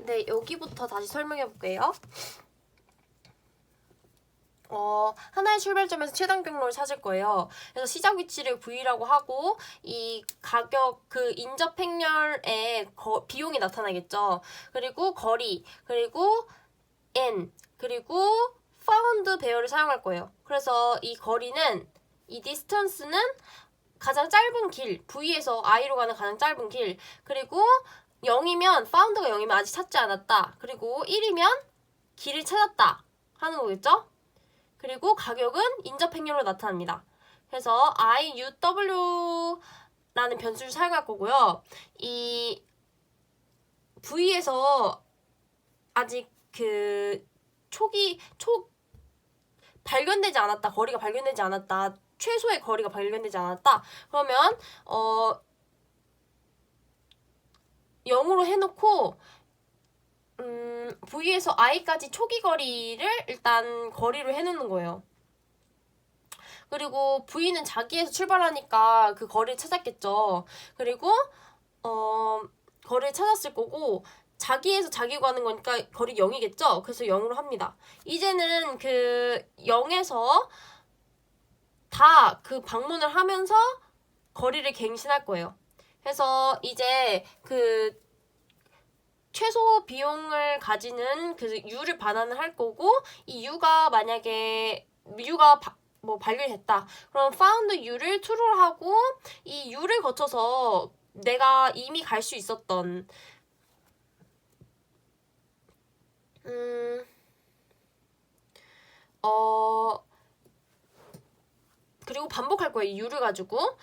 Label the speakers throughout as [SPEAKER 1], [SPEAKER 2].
[SPEAKER 1] 네, 여기부터 다시 설명해 볼게요. 하나의 출발점에서 최단 경로를 찾을 거예요. 그래서 시작 위치를 V라고 하고 이 가격 그 인접 행렬에 비용이 나타나겠죠. 그리고 거리, 그리고 N, 그리고 found 배열을 사용할 거예요. 그래서 이 거리는 이 distance는 가장 짧은 길, V에서 I로 가는 가장 짧은 길, 그리고 0이면 found가 0이면 아직 찾지 않았다. 그리고 1이면 길을 찾았다 하는 거겠죠? 그리고 가격은 인접 행렬로 나타납니다. 그래서 IUW라는 변수를 사용할 거고요. 이 V에서 아직 그 발견되지 않았다. 거리가 발견되지 않았다. 최소의 거리가 발견되지 않았다. 그러면 0으로 해놓고 V에서 I까지 초기 거리를 일단 거리로 해놓는 거예요. 그리고 V는 자기에서 출발하니까 그 거리를 찾았겠죠. 그리고 거리를 찾았을 거고 자기에서 자기 가는 거니까 거리 0이겠죠. 그래서 0으로 합니다. 이제는 그 0에서 다 그 방문을 하면서 거리를 갱신할 거예요. 그래서 이제 그 최소 비용을 가지는 그 U를 반환을 할 거고 이 U가 만약에 U가 발견됐다. 그럼 found U를 true로 하고 이 U를 거쳐서 내가 이미 갈 수 있었던 그리고 반복할 거예요. 이 U를 가지고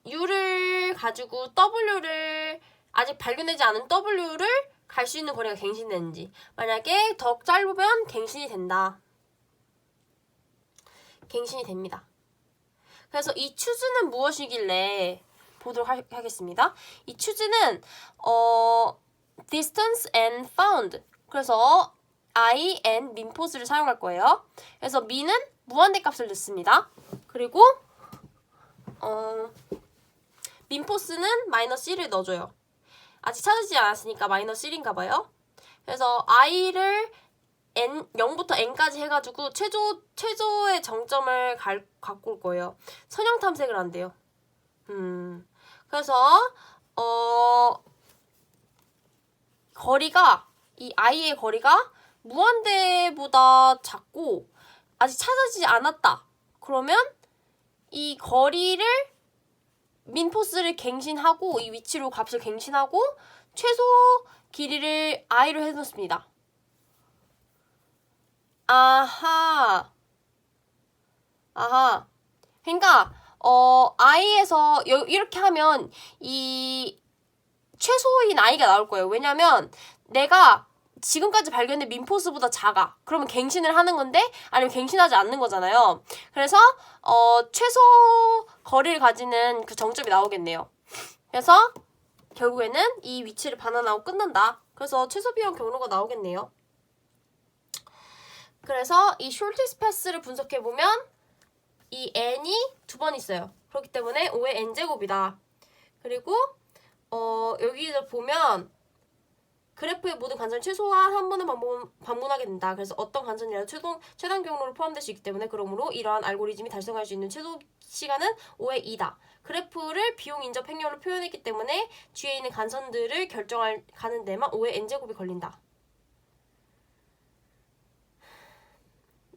[SPEAKER 1] U를 가지고 W를 아직 발견되지 않은 W를 갈 수 있는 거리가 갱신되는지 만약에 더 짧으면 갱신이 된다. 갱신이 됩니다. 그래서 이 choose는 무엇이길래 보도록 하겠습니다. 이 choose는 distance and found 그래서 I and minpos를 사용할 거예요. 그래서 min은 무한대 값을 넣습니다. 그리고 minpos는 마이너스 1을 넣어줘요. 아직 찾아지지 않았으니까 마이너스 1인가 봐요. 그래서 i를 n 0부터 n까지 해가지고 최저의 정점을 갖고 올 거예요. 선형 탐색을 한대요. 그래서 거리가 이 i의 거리가 무한대보다 작고 아직 찾아지지 않았다. 그러면 이 거리를 민포스를 갱신하고 이 위치로 값을 갱신하고 최소 길이를 i로 해놓습니다. 아하. 그러니까 i에서 이렇게 하면 이 최소인 i가 나올 거예요. 왜냐면 내가 지금까지 발견된 민포스보다 작아. 그러면 갱신을 하는 건데 아니면 갱신하지 않는 거잖아요. 그래서 최소 거리를 가지는 그 정점이 나오겠네요. 그래서 결국에는 이 위치를 반환하고 끝난다. 그래서 최소 비용 경로가 나오겠네요. 그래서 이 shortest path를 분석해보면 이 n이 2번 있어요. 그렇기 때문에 5의 n제곱이다. 그리고 여기를 보면 그래프의 모든 관점을 최소한 한 번은 방문하게 된다. 그래서 어떤 관점이라도 최단 경로로 포함될 수 있기 때문에 그러므로 이러한 알고리즘이 달성할 수 있는 최소 시간은 5의 2다. 그래프를 비용 인접 행렬로 표현했기 때문에 뒤에 있는 간선들을 결정하는 데만 5의 n제곱이 걸린다.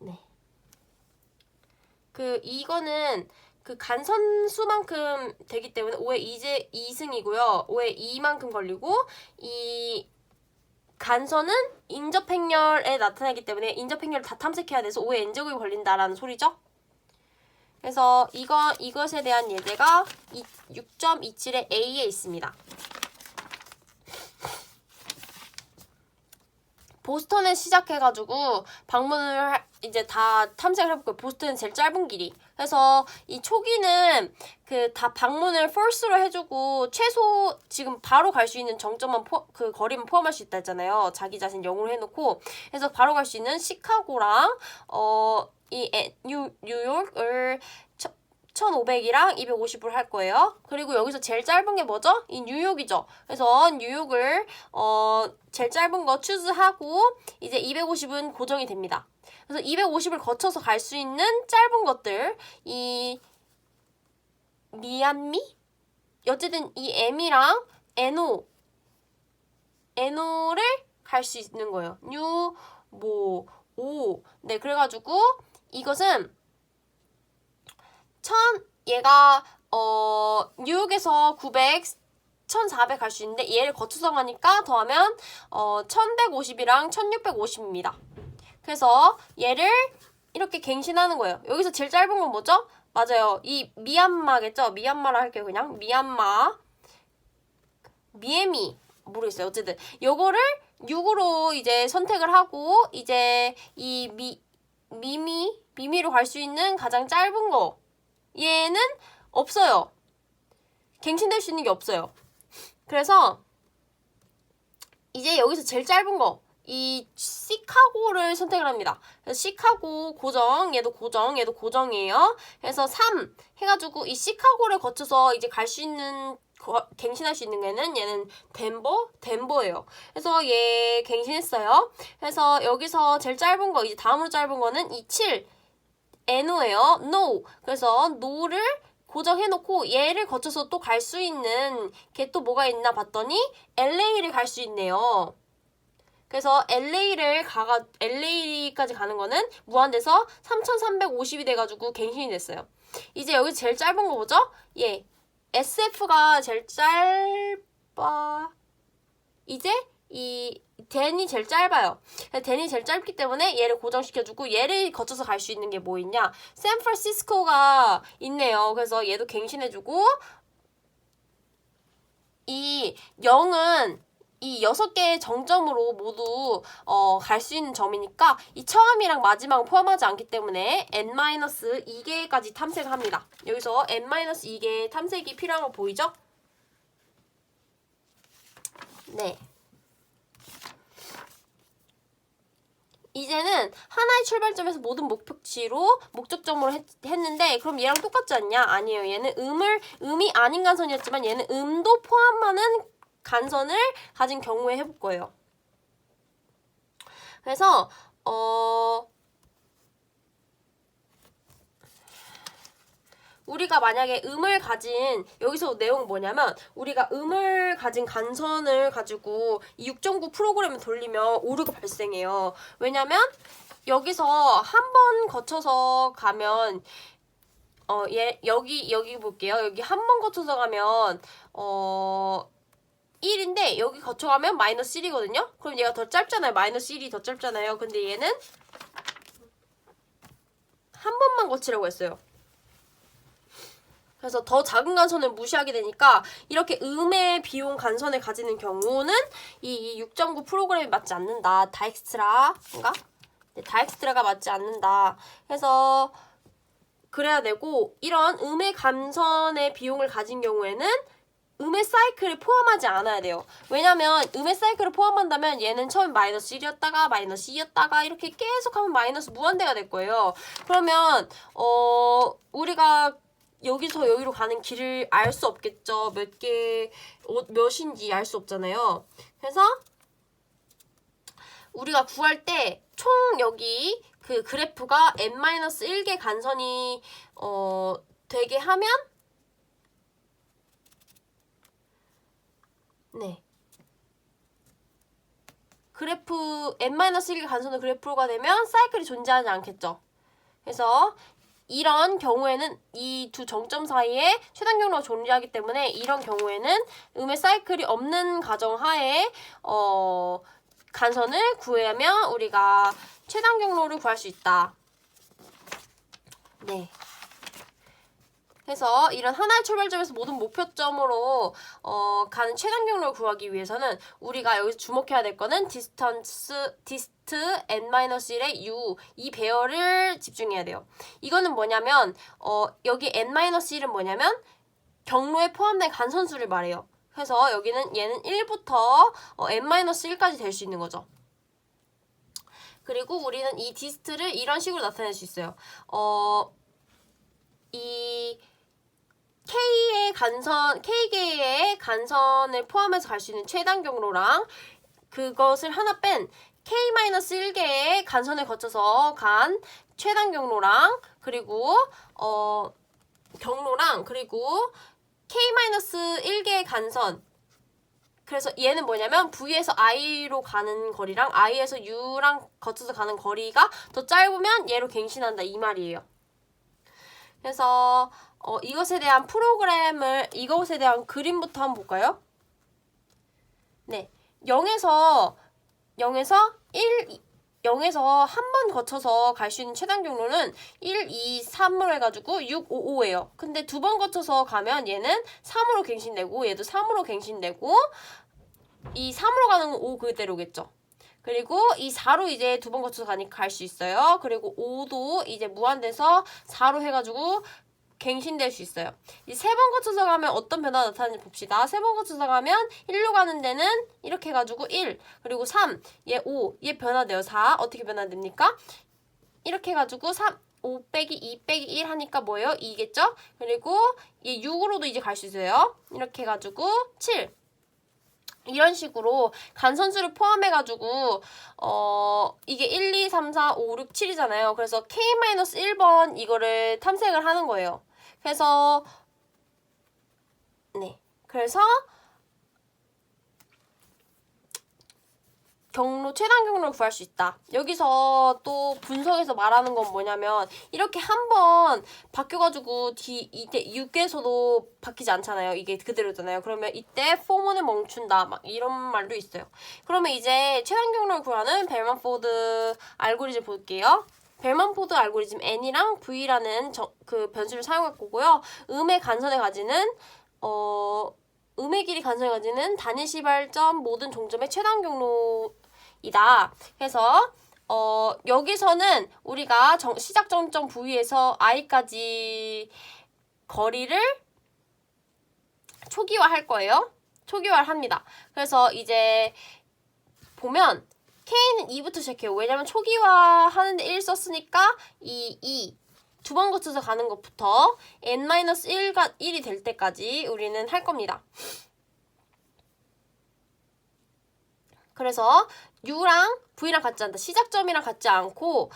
[SPEAKER 1] 네. 이거는 그 간선 수만큼 되기 때문에 5의 2승이고요. 5의 2만큼 걸리고 이 간선은 인접 행렬에 나타나기 때문에 인접 행렬을 다 탐색해야 돼서 5의 n제곱이 걸린다라는 소리죠. 그래서 이것에 대한 예제가 6.27의 A에 있습니다. 보스턴에 시작해가지고 방문을 이제 다 탐색을 해볼게요. 보스턴은 제일 짧은 길이. 그래서 이 초기는 그 다 방문을 false로 해주고 최소 지금 바로 갈 수 있는 정점만 그 거리만 포함할 수 있다 했잖아요. 자기 자신 0으로 해놓고. 그래서 바로 갈 수 있는 시카고랑 이 뉴욕을 1500이랑 250을 할 거예요. 그리고 여기서 제일 짧은 게 뭐죠? 이 뉴욕이죠. 그래서 뉴욕을 제일 짧은 거 추즈하고 이제 250은 고정이 됩니다. 그래서 250을 거쳐서 갈 수 있는 짧은 것들, 이 미얀미? 어쨌든 이 M이랑 NO를 갈 수 있는 거예요. 네, 그래가지고 이것은 얘가 뉴욕에서 900, 1400 갈 수 있는데 얘를 거쳐서 가니까 더하면 1150이랑 1650입니다. 그래서 얘를 이렇게 갱신하는 거예요. 여기서 제일 짧은 건 뭐죠? 맞아요. 이 미얀마겠죠? 미얀마라 할게요. 그냥 미애미 모르겠어요. 어쨌든 요거를 6으로 이제 선택을 하고 이제 이 미미로 갈 수 있는 가장 짧은 거 얘는 없어요. 갱신될 수 있는 게 없어요. 그래서 이제 여기서 제일 짧은 거 이 시카고를 선택을 합니다. 그래서 시카고 고정, 얘도 고정, 얘도 고정이에요. 그래서 3 해가지고 이 시카고를 거쳐서 이제 갈 수 있는 갱신할 수 있는 얘는 덴버예요. 그래서 얘 갱신했어요. 그래서 여기서 제일 짧은 거 이제 다음으로 짧은 거는 이 7 NO예요. NO. 그래서 NO를 고정해놓고 얘를 거쳐서 또 갈 수 있는 게 또 뭐가 있나 봤더니 LA를 갈 수 있네요. 그래서 LA까지 가는 거는 무한돼서 3350이 돼가지고 갱신이 됐어요. 이제 여기 제일 짧은 거 뭐죠? 예. SF가 제일 짧아. 이제 이 댄이 제일 짧아요. 댄이 제일 짧기 때문에 얘를 고정시켜주고 얘를 거쳐서 갈 수 있는 게 뭐 있냐? 샌프란시스코가 있네요. 그래서 얘도 갱신해주고 이 0은 이 6개의 정점으로 모두 갈 수 있는 점이니까 이 처음이랑 마지막은 포함하지 않기 때문에 n-2개까지 탐색합니다. 여기서 n-2개의 탐색이 필요한 거 보이죠? 네. 이제는 하나의 출발점에서 모든 목표치로 목적점으로 했는데 그럼 얘랑 똑같지 않냐? 아니에요. 얘는 음이 아닌 간선이었지만 얘는 음도 포함하는 간선을 가진 경우에 해볼 거예요. 그래서 우리가 만약에 음을 가진 여기서 내용 뭐냐면 우리가 음을 가진 간선을 가지고 이 6.9 프로그램을 돌리면 오류가 발생해요. 왜냐면 여기서 한 번 거쳐서 가면 여기 볼게요. 여기 한 번 거쳐서 가면 1인데 여기 거쳐가면 마이너스 1이거든요. 그럼 얘가 더 짧잖아요. 마이너스 1이 더 짧잖아요. 근데 얘는 한 번만 거치라고 했어요. 그래서 더 작은 간선을 무시하게 되니까 이렇게 음의 비용 간선을 가지는 경우는 이 6.9 프로그램이 맞지 않는다. 다익스트라인가? 네, 다익스트라가 맞지 않는다. 그래서 그래야 되고 이런 음의 간선의 비용을 가진 경우에는 음의 사이클을 포함하지 않아야 돼요. 왜냐면 음의 사이클을 포함한다면 얘는 처음 마이너스 1이었다가 마이너스 2였다가 이렇게 계속 하면 마이너스 무한대가 될 거예요. 그러면 우리가 여기서 여기로 가는 길을 알 수 없겠죠. 몇인지 알 수 없잖아요. 그래서 우리가 구할 때 총 여기 그 그래프가 n-1개 간선이 되게 하면 네. 그래프 n-1개 간선의 그래프가 되면 사이클이 존재하지 않겠죠. 그래서 이런 경우에는 이 두 정점 사이에 최단 경로가 존재하기 때문에 이런 경우에는 음의 사이클이 없는 가정하에 간선을 구하면 우리가 최단 경로를 구할 수 있다. 네. 그래서 이런 하나의 출발점에서 모든 목표점으로 가는 최단 경로를 구하기 위해서는 우리가 여기서 주목해야 될 거는 디스트 n-1의 u 이 배열을 집중해야 돼요. 이거는 뭐냐면 여기 n-1은 뭐냐면 경로에 포함된 간선수를 말해요. 그래서 여기는 얘는 1부터 n-1까지 될 수 있는 거죠. 그리고 우리는 이 디스트를 이런 식으로 나타낼 수 있어요. 이 K개의 간선을 포함해서 갈 수 있는 최단 경로랑 그것을 하나 뺀 K-1개의 간선을 거쳐서 간 최단 경로랑 그리고 경로랑 그리고 K-1개의 간선. 그래서 얘는 뭐냐면 V에서 I로 가는 거리랑 I에서 U랑 거쳐서 가는 거리가 더 짧으면 얘로 갱신한다 이 말이에요. 그래서 이것에 대한 그림부터 한번 볼까요? 네, 0에서 한 번 거쳐서 갈 수 있는 최단 경로는 1, 2, 3으로 해가지고 6, 5, 5예요. 근데 두 번 거쳐서 가면 얘는 3으로 갱신되고 얘도 3으로 갱신되고 이 3으로 가는 건 5 그대로겠죠. 그리고 이 4로 이제 두 번 거쳐서 가니까 갈 수 있어요. 그리고 5도 이제 무한돼서 4로 해가지고 갱신될 수 있어요. 이 세 번 거쳐서 가면 어떤 변화가 나타나는지 봅시다. 세 번 거쳐서 가면 1로 가는 데는 이렇게 해가지고 1, 그리고 3, 얘 5, 얘 변화돼요. 4, 어떻게 변화됩니까? 이렇게 해가지고 5 빼기 2 빼기 1 하니까 뭐예요? 2겠죠? 그리고 얘 6으로도 이제 갈 수 있어요. 이렇게 해가지고 7. 이런 식으로 간선수를 포함해가지고 이게 1, 2, 3, 4, 5, 6, 7이잖아요. 그래서 K-1번 이거를 탐색을 하는 거예요. 그래서 최단 경로를 구할 수 있다. 여기서 또 분석에서 말하는 건 뭐냐면 이렇게 한번 바뀌어가지고 이때 6에서도 바뀌지 않잖아요. 이게 그대로잖아요. 그러면 이때 포문을 멈춘다. 막 이런 말도 있어요. 그러면 이제 최단 경로를 구하는 벨만포드 알고리즘 볼게요. 벨만포드 알고리즘 N이랑 V라는 그 변수를 사용할 거고요. 음의 길이 간선에 가지는 단일 시발점 모든 종점의 최단 경로이다. 그래서 여기서는 우리가 시작 점점 V에서 I까지 거리를 초기화할 거예요. 초기화를 합니다. 그래서 이제 보면 K는 2부터 시작해요. 왜냐면 초기화하는데 1 썼으니까 2 두 번 거쳐서 가는 것부터 n-1이 될 때까지 우리는 할 겁니다. 그래서 U랑 V랑 같지 않다. 시작점이랑 같지 않고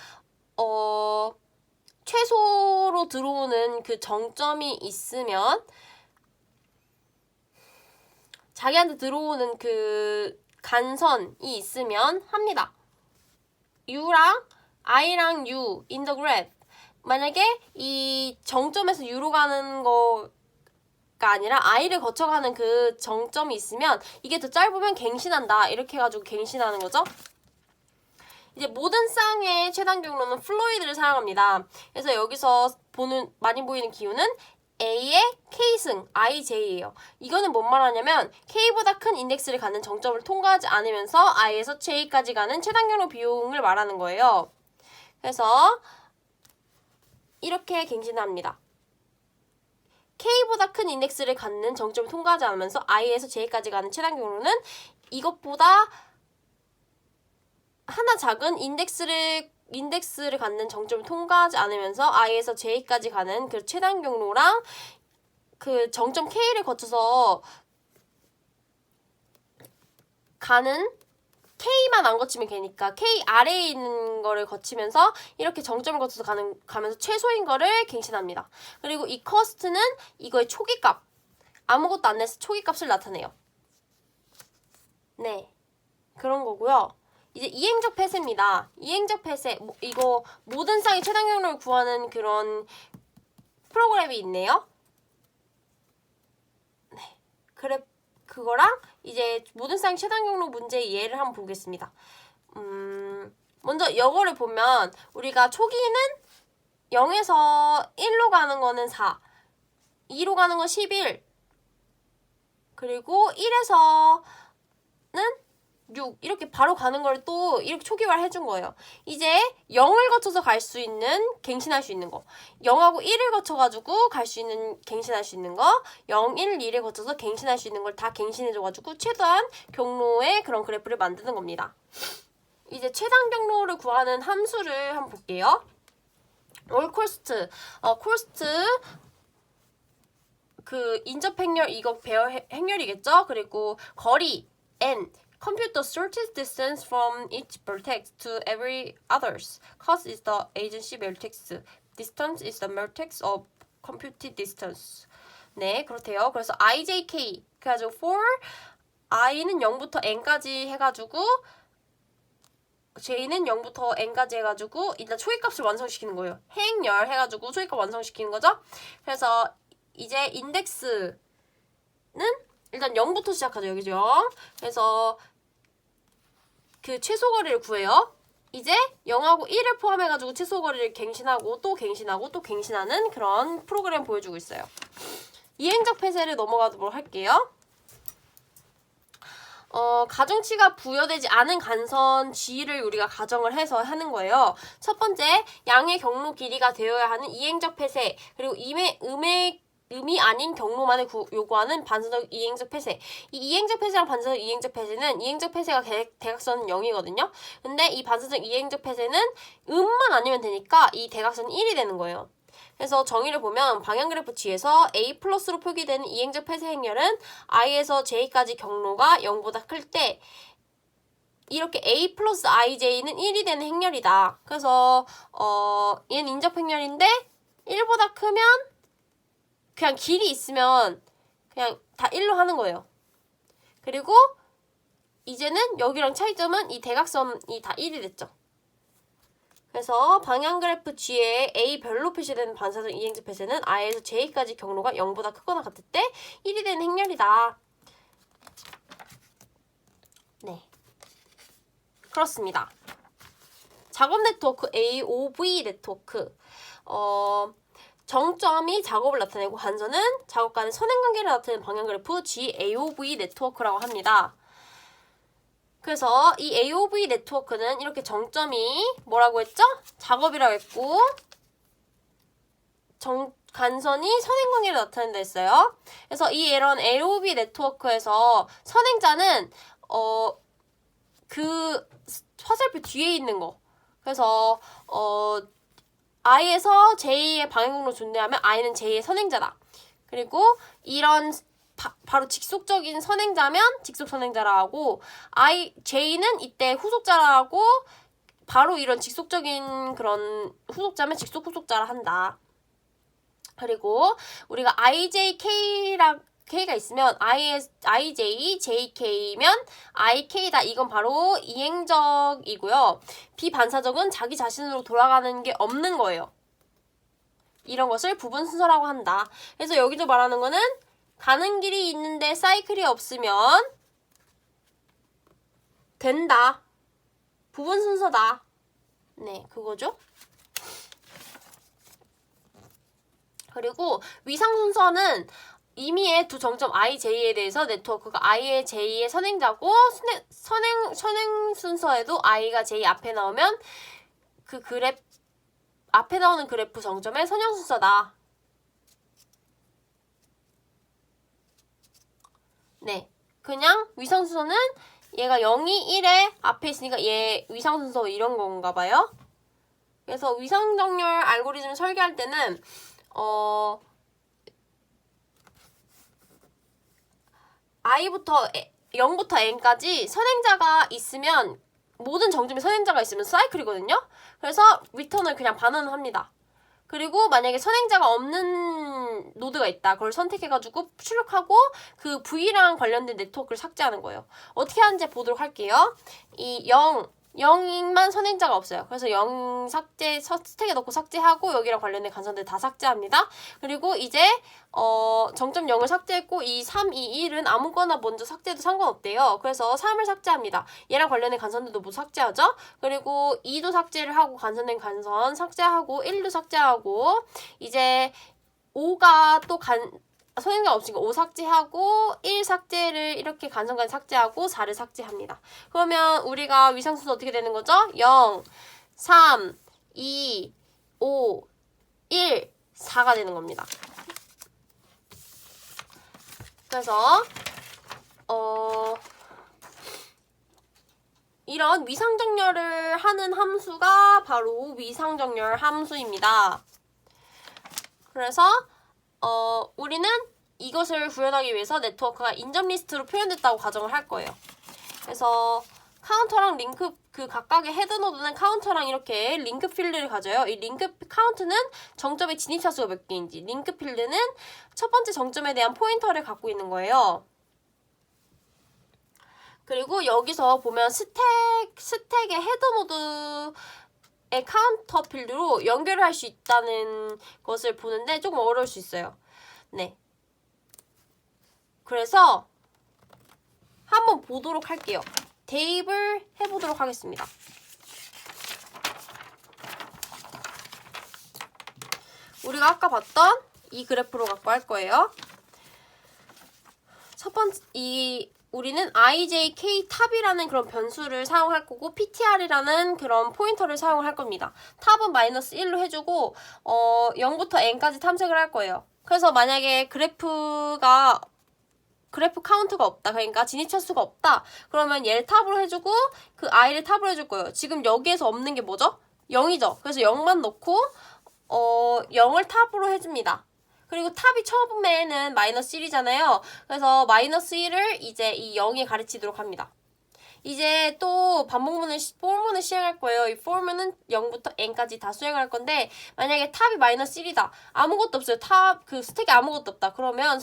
[SPEAKER 1] 최소로 들어오는 그 정점이 있으면 자기한테 들어오는 그 간선이 있으면 합니다. U랑 I랑 U in the graph. 만약에 이 정점에서 U로 가는 거가 아니라 I를 거쳐가는 그 정점이 있으면 이게 더 짧으면 갱신한다. 이렇게 해가지고 갱신하는 거죠. 이제 모든 쌍의 최단 경로는 플로이드를 사용합니다. 그래서 여기서 많이 보이는 기호는 A의 K승, IJ예요. 이거는 뭔 말하냐면 K보다 큰 인덱스를 갖는 정점을 통과하지 않으면서 I에서 J까지 가는 최단 경로 비용을 말하는 거예요. 그래서 이렇게 갱신합니다. K보다 큰 인덱스를 갖는 정점을 통과하지 않으면서 I에서 J까지 가는 최단 경로는 이것보다 하나 작은 인덱스를 갖는 정점을 통과하지 않으면서 I에서 J까지 가는 그 최단 경로랑 그 정점 K를 거쳐서 가는 K만 안 거치면 되니까 K 아래에 있는 거를 거치면서 이렇게 정점을 거쳐서 가면서 최소인 거를 갱신합니다. 그리고 이 커스트는 이거의 초기값, 아무것도 안 내서 초기값을 나타내요. 네, 그런 거고요. 이제 이행적 폐쇄입니다. 이행적 폐쇄, 이거 모든 쌍의 최단 경로를 구하는 그런 프로그램이 있네요. 네, 그거랑 이제 모든 쌍의 최단 경로 문제의 예를 한번 보겠습니다. 먼저 이거를 보면 우리가 초기는 0에서 1로 가는 거는 4, 2로 가는 건 11, 그리고 1에서는 6 이렇게 바로 가는 걸 또 이렇게 초기화를 해준 거예요. 이제 0을 거쳐서 갈 수 있는 갱신할 수 있는 거, 0하고 1을 거쳐가지고 갈 수 있는 갱신할 수 있는 거, 0, 1, 2를 거쳐서 갱신할 수 있는 걸 다 갱신해줘가지고 최단 경로의 그런 그래프를 만드는 겁니다. 이제 최단 경로를 구하는 함수를 한번 볼게요. 올 코스트, 코스트 그 인접 행렬 이거 배열 행렬이겠죠? 그리고 거리 and compute the shortest distance from each vertex to every others. Cost is the agency vertex. Distance is the vertex of computed distance. 네, 그렇대요. 그래서 IJK 그래가지고 for i는 0부터 n까지 해가지고 j는 0부터 n까지 해가지고 일단 초기값을 완성시키는 거예요. 행렬 해가지고 초기값 완성시키는 거죠. 그래서 이제 인덱스는 일단 0부터 시작하죠. 여기죠. 0. 그래서 그 최소거리를 구해요. 이제 0하고 1을 포함해가지고 최소거리를 갱신하고 또 갱신하고 또 갱신하는 그런 프로그램 보여주고 있어요. 이행적 폐쇄를 넘어가도록 할게요. 가중치가 부여되지 않은 간선 G를 우리가 가정을 해서 하는 거예요. 첫 번째, 양의 경로 길이가 되어야 하는 이행적 폐쇄, 그리고 음이 아닌 경로만을 요구하는 반사적 이행적 폐쇄. 이 이행적 폐쇄랑 반사적 이행적 폐쇄는 이행적 폐쇄가 대각선은 0이거든요. 근데 이 반사적 이행적 폐쇄는 음만 아니면 되니까 이 대각선이 1이 되는 거예요. 그래서 정의를 보면 방향그래프 G에서 A 플러스로 표기되는 이행적 폐쇄 행렬은 I에서 J까지 경로가 0보다 클 때 이렇게 A 플러스 IJ는 1이 되는 행렬이다. 그래서 얘는 인접 행렬인데 1보다 크면 그냥 길이 있으면 그냥 다 1로 하는 거예요. 그리고 이제는 여기랑 차이점은 이 대각선이 다 1이 됐죠. 그래서 방향그래프 G에 A별로 표시되는 반사적 이행적 폐쇄는 I에서 J까지 경로가 0보다 크거나 같을 때 1이 되는 행렬이다. 네, 그렇습니다. 작업 네트워크 AOV 네트워크. 정점이 작업을 나타내고 간선은 작업 간의 선행관계를 나타내는 방향그래프 GAOV 네트워크라고 합니다. 그래서 이 AOV 네트워크는 이렇게 정점이 뭐라고 했죠? 작업이라고 했고 간선이 선행관계를 나타낸다 했어요. 그래서 이런 AOV 네트워크에서 선행자는 그 화살표 뒤에 있는 거. 그래서 I에서 J의 방향으로 존재하면 I는 J의 선행자다. 그리고 이런 바로 직속적인 선행자면 직속 선행자라 하고 J는 이때 후속자라 하고 바로 이런 직속적인 그런 후속자면 직속 후속자라 한다. 그리고 우리가 K가 있으면 IJ, JK면 IK다. 이건 바로 이행적이고요. 비반사적은 자기 자신으로 돌아가는 게 없는 거예요. 이런 것을 부분 순서라고 한다. 그래서 여기서 말하는 거는 가는 길이 있는데 사이클이 없으면 된다. 부분 순서다. 네, 그거죠. 그리고 위상 순서는 임의의 두 정점 IJ에 대해서 네트워크가 I의 J의 선행자고 선행 순서에도 I가 J 앞에 나오면 그 앞에 나오는 그래프 정점의 선형 순서다. 네, 그냥 위상 순서는 얘가 0이 1에 앞에 있으니까 얘 위상 순서 이런 건가 봐요. 그래서 위상 정렬 알고리즘 설계할 때는 I부터 0부터 N까지 선행자가 있으면 모든 정점에 선행자가 있으면 사이클이거든요. 그래서 리턴을 그냥 반환을 합니다. 그리고 만약에 선행자가 없는 노드가 있다. 그걸 선택해가지고 출력하고 그 V랑 관련된 네트워크를 삭제하는 거예요. 어떻게 하는지 보도록 할게요. 이 0만 선행자가 없어요. 그래서 0 삭제, 스택에 넣고 삭제하고 여기랑 관련된 간선들 다 삭제합니다. 그리고 이제 정점 0을 삭제했고 이 3, 2, 1은 아무거나 먼저 삭제해도 상관없대요. 그래서 3을 삭제합니다. 얘랑 관련된 간선들도 모두 삭제하죠. 그리고 2도 삭제를 하고 간선된 간선 삭제하고 1도 삭제하고 이제 5가 또 선행자가 없으니까 5 삭제하고 1 삭제를 이렇게 간선까지 삭제하고 4를 삭제합니다. 그러면 우리가 위상순서 어떻게 되는 거죠? 0, 3, 2, 5, 1, 4가 되는 겁니다. 그래서 이런 위상정렬을 하는 함수가 바로 위상정렬 함수입니다. 그래서 우리는 이것을 구현하기 위해서 네트워크가 인접 리스트로 표현됐다고 가정을 할 거예요. 그래서 카운터랑 링크, 그 각각의 헤드 노드는 카운터랑 이렇게 링크 필드를 가져요. 이 링크 카운트는 정점의 진입 차수가 몇 개인지, 링크 필드는 첫 번째 정점에 대한 포인터를 갖고 있는 거예요. 그리고 여기서 보면 스택의 헤드 노드의 카운터 필드로 연결을 할 수 있다는 것을 보는데 조금 어려울 수 있어요. 네. 그래서 한번 보도록 할게요. 대입을 해보도록 하겠습니다. 우리가 아까 봤던 이 그래프로 갖고 할 거예요. 첫 번째, 우리는 ijk 탑이라는 그런 변수를 사용할 거고 ptr이라는 그런 포인터를 사용할 겁니다. 탑은 마이너스 1로 해주고 0부터 n까지 탐색을 할 거예요. 그래서 만약에 그래프 카운트가 없다. 그러니까 진입차수가 없다. 그러면 얘를 탑으로 해주고 그 i를 탑으로 해줄 거예요. 지금 여기에서 없는 게 뭐죠? 0이죠. 그래서 0만 넣고 0을 탑으로 해줍니다. 그리고 탑이 처음에는 마이너스 1이잖아요. 그래서 마이너스 1을 이제 이 0이 가르치도록 합니다. 이제 또 반복문을 for문을 시행할 거예요. 이 for문은 0부터 n까지 다 수행할 건데 만약에 탑이 마이너스 1이다. 아무것도 없어요. 그 스택에 아무것도 없다. 그러면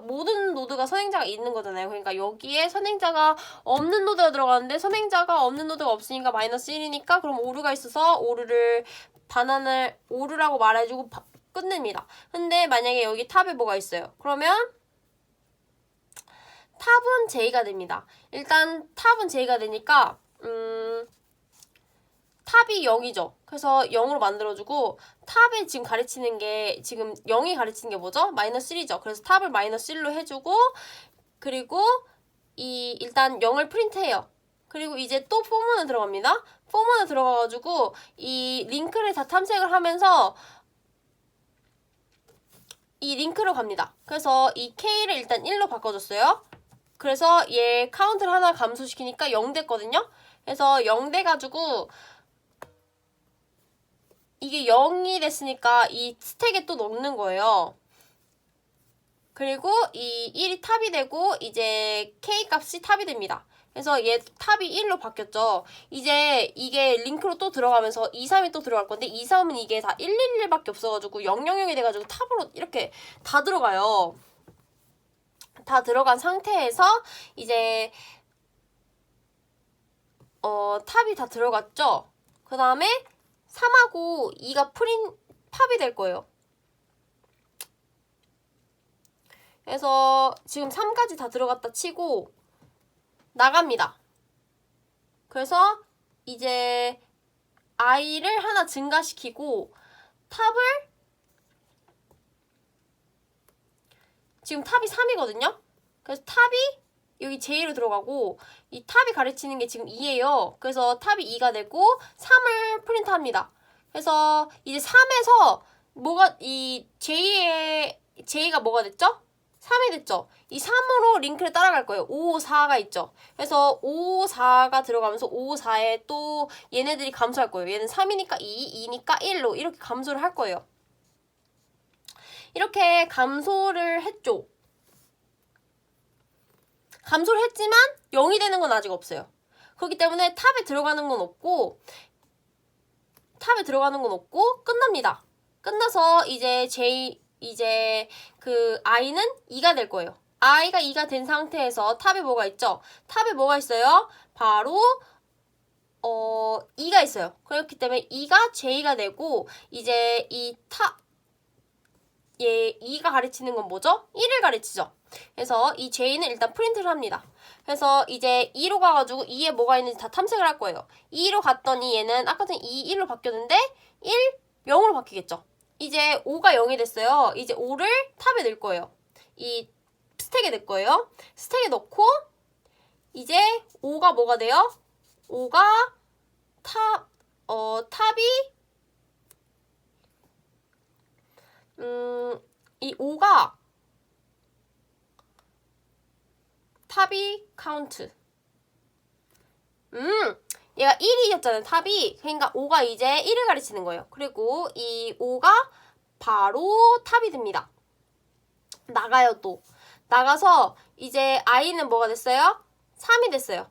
[SPEAKER 1] 모든 노드가 선행자가 있는 거잖아요. 그러니까 여기에 선행자가 없는 노드가 들어가는데 선행자가 없는 노드가 없으니까 마이너스 1이니까 그럼 오류가 있어서 오류라고 말해주고 끝냅니다. 근데 만약에 여기 탑에 뭐가 있어요. 그러면 탑은 J가 됩니다. 일단 탑은 J가 되니까 탑이 0이죠. 그래서 0으로 만들어주고 탑에 지금 가르치는 게 지금 0이 가르치는 게 뭐죠? 마이너스 1이죠. 그래서 탑을 마이너스 1로 해주고 그리고 일단 0을 프린트해요. 그리고 이제 또 포문에 들어갑니다. 포문에 들어가가지고 이 링크를 다 탐색을 하면서 이 링크로 갑니다. 그래서 이 K를 일단 1로 바꿔줬어요. 그래서 얘 카운트를 하나 감소시키니까 0 됐거든요. 그래서 0 돼가지고 이게 0이 됐으니까 이 스택에 또 넣는 거예요. 그리고 이 1이 탑이 되고 이제 K 값이 탑이 됩니다. 그래서 얘 탑이 1로 바뀌었죠. 이제 이게 링크로 또 들어가면서 2, 3이 또 들어갈 건데 2, 3은 이게 다 111밖에 없어가지고 000이 돼가지고 탑으로 이렇게 다 들어가요. 다 들어간 상태에서 이제 탑이 다 들어갔죠. 그 다음에 3하고 2가 팝이 될 거예요. 그래서 지금 3까지 다 들어갔다 치고 나갑니다. 그래서 이제 i를 하나 증가시키고 탑을 지금 탑이 3이거든요. 그래서 탑이 여기 J로 들어가고 이 탑이 가르치는 게 지금 2예요. 그래서 탑이 2가 되고 3을 프린트합니다. 그래서 이제 3에서 J가 뭐가 됐죠? 3이 됐죠? 이 3으로 링크를 따라갈 거예요. 5, 4가 있죠? 그래서 5, 4가 들어가면서 5, 4에 또 얘네들이 감소할 거예요. 얘는 3이니까 2, 2니까 1로 이렇게 감소를 할 거예요. 이렇게 감소를 했죠. 감소를 했지만 0이 되는 건 아직 없어요. 그렇기 때문에 탑에 들어가는 건 없고 끝납니다. 끝나서 이제 그 i는 2가 될 거예요. i가 2가 된 상태에서 탑에 뭐가 있죠? 탑에 뭐가 있어요? 바로 2가 있어요. 그렇기 때문에 2가 j가 되고 이제 얘 2가 가르치는 건 뭐죠? 1을 가르치죠. 그래서 이 j는 일단 프린트를 합니다. 그래서 이제 2로 가가지고 2에 뭐가 있는지 다 탐색을 할 거예요. 2로 갔더니 얘는 아까 전에 2, 1로 바뀌었는데 1, 0으로 바뀌겠죠. 이제 5가 0이 됐어요. 이제 5를 탑에 넣을 거예요. 이 스택에 넣을 거예요. 스택에 넣고 이제 5가 뭐가 돼요? 5가 탑이 이 5가 탑이 카운트 얘가 1이었잖아요, 탑이. 그러니까 5가 이제 1을 가르치는 거예요. 그리고 이 5가 바로 탑이 됩니다. 나가요, 또. 나가서 이제 i는 뭐가 됐어요? 3이 됐어요.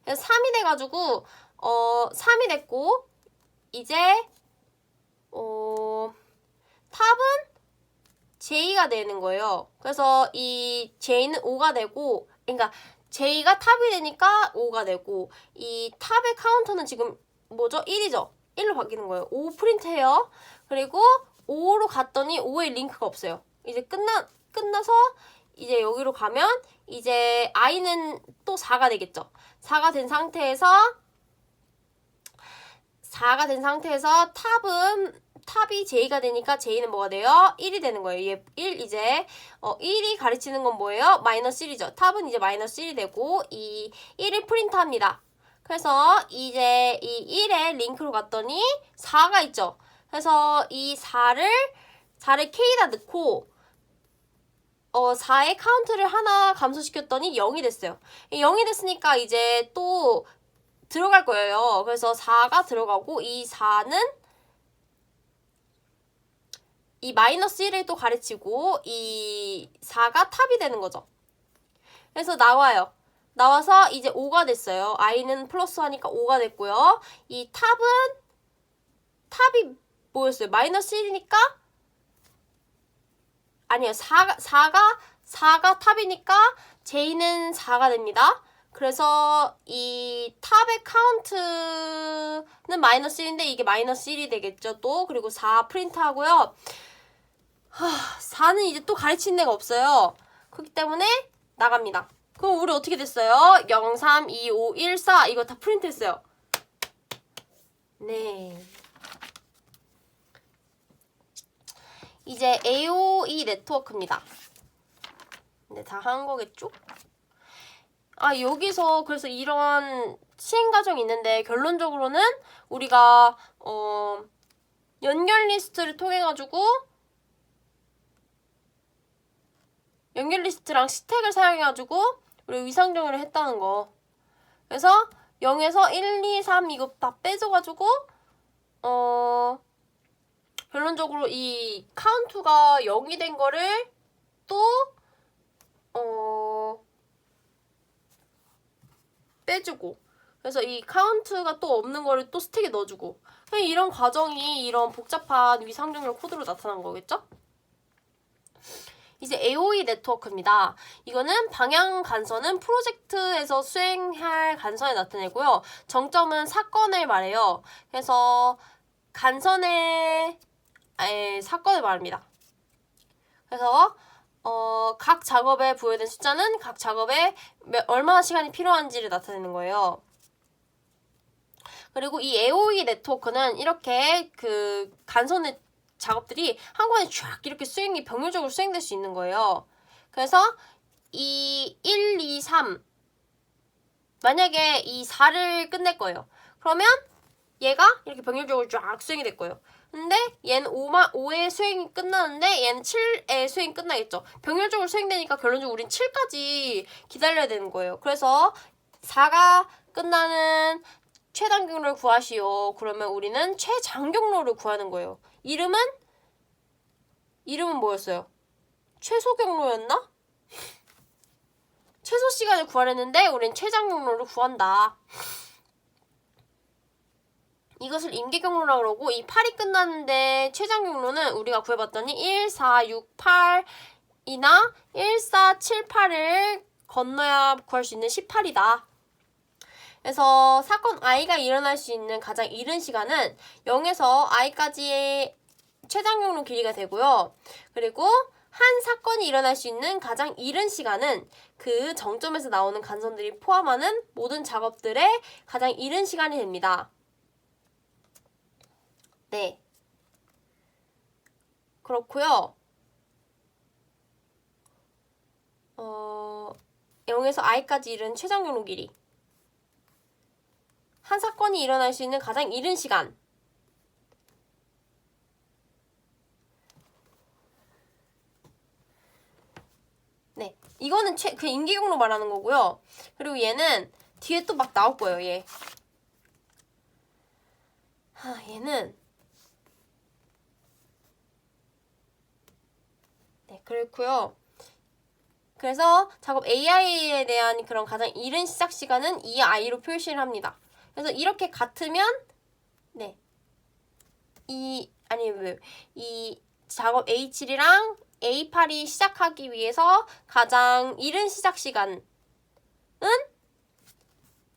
[SPEAKER 1] 그래서 3이 돼가지고 3이 됐고 이제 탑은 j가 되는 거예요. 그래서 이 j는 5가 되고, 그러니까 j가 탑이 되니까 5가 되고, 이 탑의 카운터는 지금 뭐죠? 1이죠? 1로 바뀌는 거예요. 5 프린트해요. 그리고 5로 갔더니 5에 링크가 없어요. 이제 끝나서 이제 여기로 가면 이제 i는 또 4가 되겠죠. 4가 된 상태에서 탑이 j가 되니까 j는 뭐가 돼요? 1이 되는 거예요. 얘 1 이제 1이 가르치는 건 뭐예요? 마이너스 1이죠. 탑은 이제 마이너스 1이 되고 이 1을 프린트합니다. 그래서 이제 이 1에 링크로 갔더니 4가 있죠. 그래서 이 4를 K에다 넣고 4의 카운트를 하나 감소시켰더니 0이 됐어요. 0이 됐으니까 이제 또 들어갈 거예요. 그래서 4가 들어가고 이 4는 이 마이너스 1을 또 가르치고 이 4가 탑이 되는 거죠. 그래서 나와요. 나와서 이제 5가 됐어요. i는 플러스 하니까 5가 됐고요. 이 탑이 뭐였어요? 마이너스 1이니까 아니요. 4가 탑이니까 j는 4가 됩니다. 그래서 이 탑의 카운트는 마이너스 1인데 이게 마이너스 1이 되겠죠. 또 그리고 4 프린트 하고요. 4는 이제 또 가르치는 데가 없어요. 그렇기 때문에 나갑니다. 그럼 우리 어떻게 됐어요? 0, 3, 2, 5, 1, 4 이거 다 프린트 했어요. 네. 이제 AOE 네트워크입니다. 네, 다 한 거겠죠? 여기서 그래서 이런 시행 과정이 있는데 결론적으로는 우리가 연결 리스트를 통해 가지고 연결 리스트랑 스택을 사용해 가지고 우리 위상 정의를 했다는 거. 그래서 0에서 1, 2, 3 이거 다 빼줘 가지고 결론적으로 이 카운트가 0이 된 거를 또 빼주고, 그래서 이 카운트가 또 없는 거를 또 스택에 넣어주고, 이런 과정이 이런 복잡한 위상정렬 코드로 나타난 거겠죠? 이제 AOE 네트워크입니다. 이거는 방향 간선은 프로젝트에서 수행할 간선을 나타내고요. 정점은 사건을 말해요. 그래서 사건을 말합니다. 그래서 각 작업에 부여된 숫자는 각 작업에 얼마나 시간이 필요한지를 나타내는 거예요. 그리고 이 AOE 네트워크는 이렇게 그 간선의 작업들이 한꺼번에 쫙 이렇게 병렬적으로 수행될 수 있는 거예요. 그래서 이 1, 2, 3 만약에 이 4를 끝낼 거예요. 그러면 얘가 이렇게 병렬적으로 쫙 수행이 될 거예요. 근데 얘는 5의 수행이 끝나는데 얘는 7의 수행이 끝나겠죠. 병렬적으로 수행되니까 결론적으로 우린 7까지 기다려야 되는 거예요. 그래서 4가 끝나는 최단 경로를 구하시오. 그러면 우리는 최장 경로를 구하는 거예요. 이름은 뭐였어요? 최소 경로였나? 최소 시간을 구하려는데 우린 최장 경로를 구한다. 이것을 임계 경로라고 그러고, 이 8이 끝났는데 최장 경로는 우리가 구해봤더니 1, 4, 6, 8이나 1, 4, 7, 8을 건너야 구할 수 있는 18이다. 그래서 사건 i가 일어날 수 있는 가장 이른 시간은 0에서 i까지의 최장 경로 길이가 되고요. 그리고 한 사건이 일어날 수 있는 가장 이른 시간은 그 정점에서 나오는 간선들이 포함하는 모든 작업들의 가장 이른 시간이 됩니다. 네. 그렇고요. 0에서 i까지 이른 최장 경로 길이. 한 사건이 일어날 수 있는 가장 이른 시간. 네. 이거는 그 임계 경로 말하는 거고요. 그리고 얘는 뒤에 또 막 나올 거예요, 얘. 얘는 네, 그렇고요. 그래서 작업 AI에 대한 그런 가장 이른 시작 시간은 이 I로 표시를 합니다. 그래서 이렇게 같으면 네. 이 작업 A7이랑 A8이 시작하기 위해서 가장 이른 시작 시간은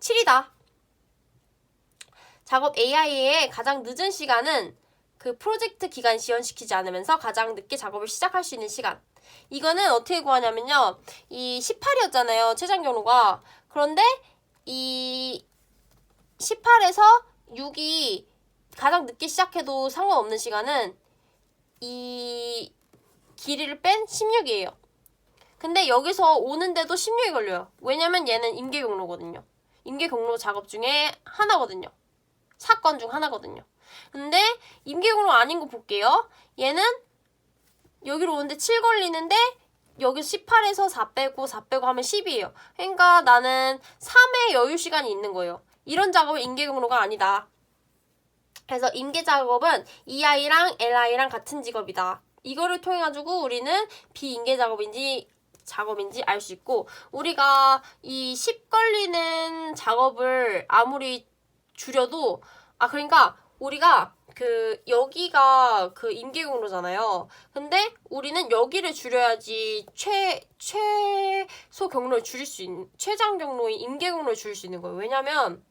[SPEAKER 1] 7이다. 작업 AI의 가장 늦은 시간은 그 프로젝트 기간 지연시키지 않으면서 가장 늦게 작업을 시작할 수 있는 시간. 이거는 어떻게 구하냐면요. 이 18이었잖아요. 최장 경로가. 그런데 이 18에서 6이 가장 늦게 시작해도 상관없는 시간은 이 길이를 뺀 16이에요. 근데 여기서 오는데도 16이 걸려요. 왜냐면 얘는 임계 경로거든요. 임계 경로 작업 중에 하나거든요. 사건 중 하나거든요. 근데 임계 경로 아닌 거 볼게요. 얘는 여기로 오는데 7 걸리는데 여기 18에서 4 빼고 4 빼고 하면 10이에요. 그러니까 나는 3의 여유 시간이 있는 거예요. 이런 작업은 임계 경로가 아니다. 그래서 임계 작업은 EI랑 LI랑 같은 직업이다. 이거를 통해 가지고 우리는 비임계 작업인지 알 수 있고, 우리가 이 10 걸리는 작업을 아무리 줄여도 그러니까 우리가 여기가 임계 경로잖아요. 근데 우리는 여기를 줄여야지 최소 경로를 줄일 수 있는, 최장 경로인 임계 경로를 줄일 수 있는 거예요. 왜냐면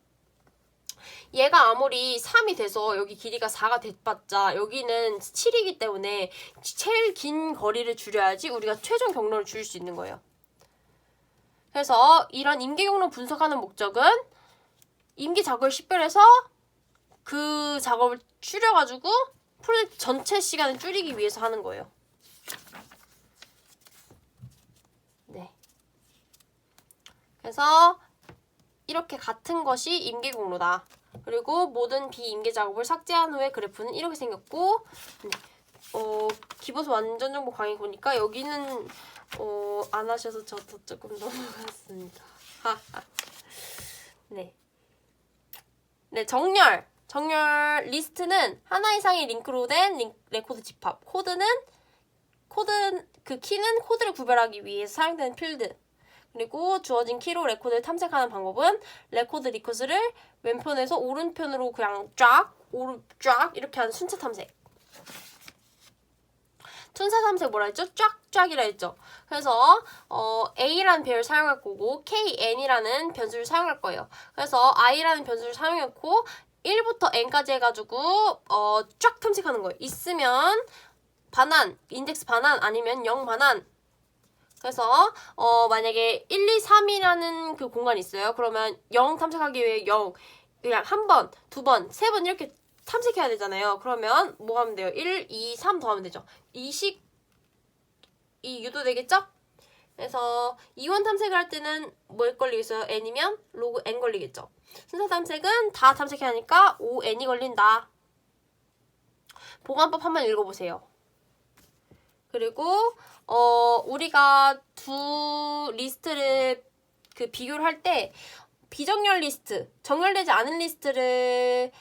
[SPEAKER 1] 얘가 아무리 3이 돼서 여기 길이가 4가 돼봤자 여기는 7이기 때문에 제일 긴 거리를 줄여야지 우리가 최종 경로를 줄일 수 있는 거예요. 그래서 이런 임계 경로 분석하는 목적은 임계 작업을 식별해서 그 작업을 줄여가지고 프로젝트 전체 시간을 줄이기 위해서 하는 거예요. 네. 그래서 이렇게 같은 것이 임계 경로다. 그리고 모든 비임계 작업을 삭제한 후에 그래프는 이렇게 생겼고, 기본서 완전 정보 강의 보니까 여기는 안 하셔서 저도 조금 넘어갔습니다. 네. 네, 정렬 리스트는 하나 이상의 링크로 된 레코드 집합. 키는 코드를 구별하기 위해서 사용되는 필드. 그리고 주어진 키로 레코드를 탐색하는 방법은 레코드 리커스를 왼편에서 오른편으로 그냥 쫙 이렇게 하는 순차 탐색. 순차 탐색 뭐라 했죠? 쫙이라 했죠. 그래서 A라는 배열을 사용할 거고 KN이라는 변수를 사용할 거예요. 그래서 I라는 변수를 사용했고 1부터 N까지 해가지고 쫙 탐색하는 거예요. 있으면 반환, 인덱스 반환 아니면 0 반환. 그래서 만약에 1, 2, 3이라는 그 공간이 있어요. 그러면 0 탐색하기 위해 0 그냥 한 번, 두 번, 세 번 이렇게 탐색해야 되잖아요. 그러면 뭐 하면 돼요? 1, 2, 3 더하면 되죠. 이 유도 되겠죠? 그래서 2원 탐색을 할 때는 뭐 걸리겠어요? n이면 로그 n 걸리겠죠. 순서 탐색은 다 탐색해야 하니까 5n이 걸린다. 보관법 한번 읽어보세요. 그리고 우리가 두 리스트를 비교를 할 때 비정렬 리스트, 정렬되지 않은 리스트를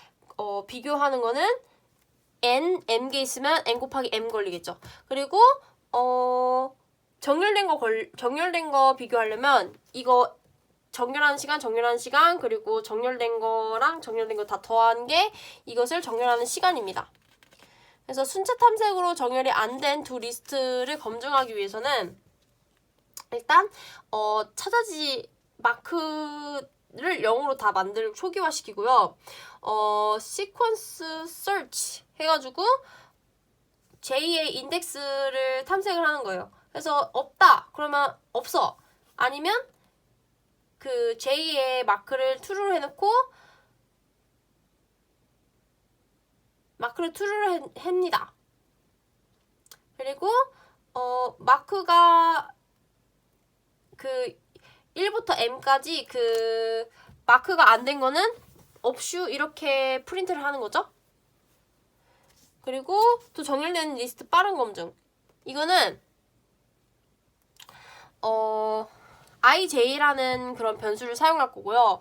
[SPEAKER 1] 비교하는 거는 m개 있으면 n 곱하기 m 걸리겠죠. 그리고 정렬된 거 비교하려면 이거 정렬하는 시간 그리고 정렬된 거랑 정렬된 거 다 더한 게 이것을 정렬하는 시간입니다. 그래서 순차 탐색으로 정렬이 안 된 두 리스트를 검증하기 위해서는 일단 찾아지 마크를 0으로 다 초기화시키고요. 시퀀스 서치 해가지고 J의 인덱스를 탐색을 하는 거예요. 그래서 없다 그러면 없어. 아니면 그 J의 마크를 true로 해놓고 마크를 true로 합니다. 그리고 마크가 1부터 m까지 마크가 안 된 거는 없슈 이렇게 프린트를 하는 거죠. 그리고 또 정렬된 리스트 빠른 검증. 이거는 ij라는 그런 변수를 사용할 거고요.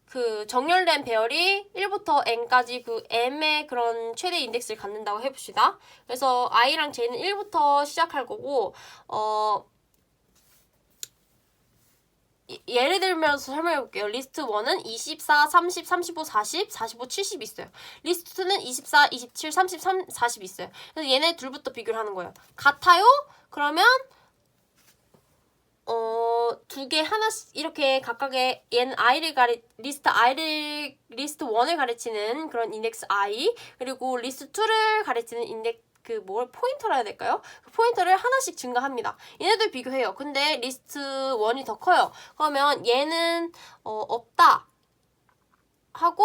[SPEAKER 1] 그 정렬된 배열이 1부터 n까지 그 m의 그런 최대 인덱스를 갖는다고 해봅시다. 그래서 i랑 j는 1부터 시작할 거고 예를 들면서 설명해 볼게요. 리스트 1은 24, 30, 35, 40, 45, 70 있어요. 리스트 2는 24, 27, 33, 40 있어요. 그래서 얘네 둘부터 비교를 하는 거예요. 같아요? 그러면 두 개 하나씩 이렇게 각각의 얘는 리스트 1을 가르치는 그런 인덱스 i, 그리고 리스트 2를 가르치는 포인터라 해야 될까요? 그 포인터를 하나씩 증가합니다. 얘네들 비교해요. 근데 리스트 1이 더 커요. 그러면 얘는 없다 하고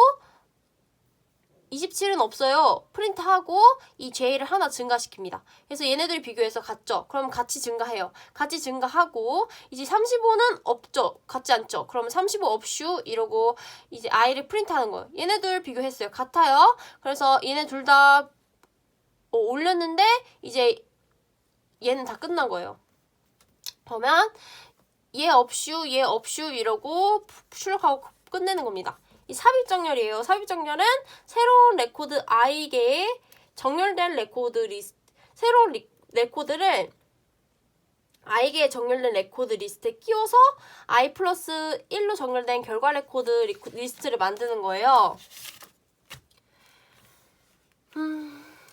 [SPEAKER 1] 27은 없어요. 프린트하고 이 J를 하나 증가시킵니다. 그래서 얘네들 비교해서 같죠? 그럼 같이 증가해요. 같이 증가하고 이제 35는 없죠? 같지 않죠? 그러면 35 없슈 이러고 이제 I를 프린트하는 거예요. 얘네들 비교했어요. 같아요. 그래서 얘네 둘 다 올렸는데 이제 얘는 다 끝난 거예요. 그러면 얘 없슈 이러고 출력하고 끝내는 겁니다. 이 삽입정렬이에요. 삽입정렬은 새로운 레코드 i개의 정렬된 레코드 새로운 레코드를 i개의 정렬된 레코드 리스트에 끼워서 i 플러스 1로 정렬된 결과 레코드 리스트를 만드는 거예요.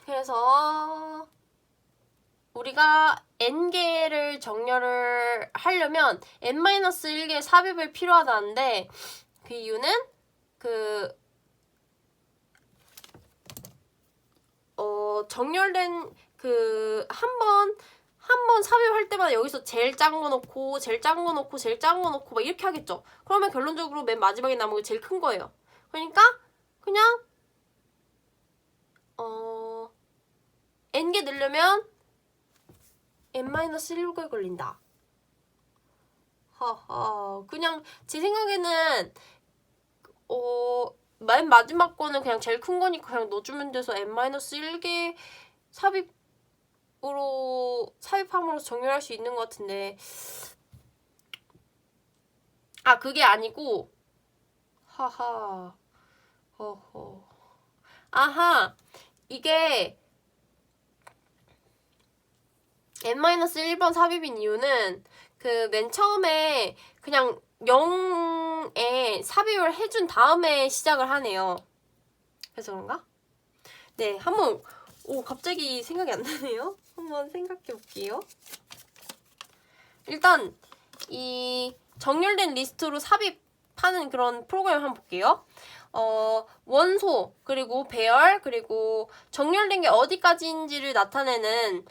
[SPEAKER 1] 그래서 우리가 n개를 정렬을 하려면 n-1개의 삽입을 필요하다는데 그 이유는 정렬된 한 번 삽입할 때마다 여기서 제일 작은 거 넣고 제일 작은 거 넣고 제일 작은 거 넣고 막 이렇게 하겠죠. 그러면 결론적으로 맨 마지막에 남은 게 제일 큰 거예요. 그러니까 그냥 n개 넣으려면 n-1개 걸린다. 그냥 제 생각에는 맨 마지막 거는 그냥 제일 큰 거니까 그냥 넣어주면 돼서 n-1개 삽입함으로써 정렬할 수 있는 것 같은데 그게 아니고 이게 n-1번 삽입인 이유는 맨 처음에 그냥 0에 삽입을 해준 다음에 시작을 하네요. 그래서 그런가? 네, 한번 갑자기 생각이 안 나네요. 한번 생각해 볼게요. 일단 이 정렬된 리스트로 삽입하는 그런 프로그램 한번 볼게요. 원소, 그리고 배열, 그리고 정렬된 게 어디까지인지를 나타내는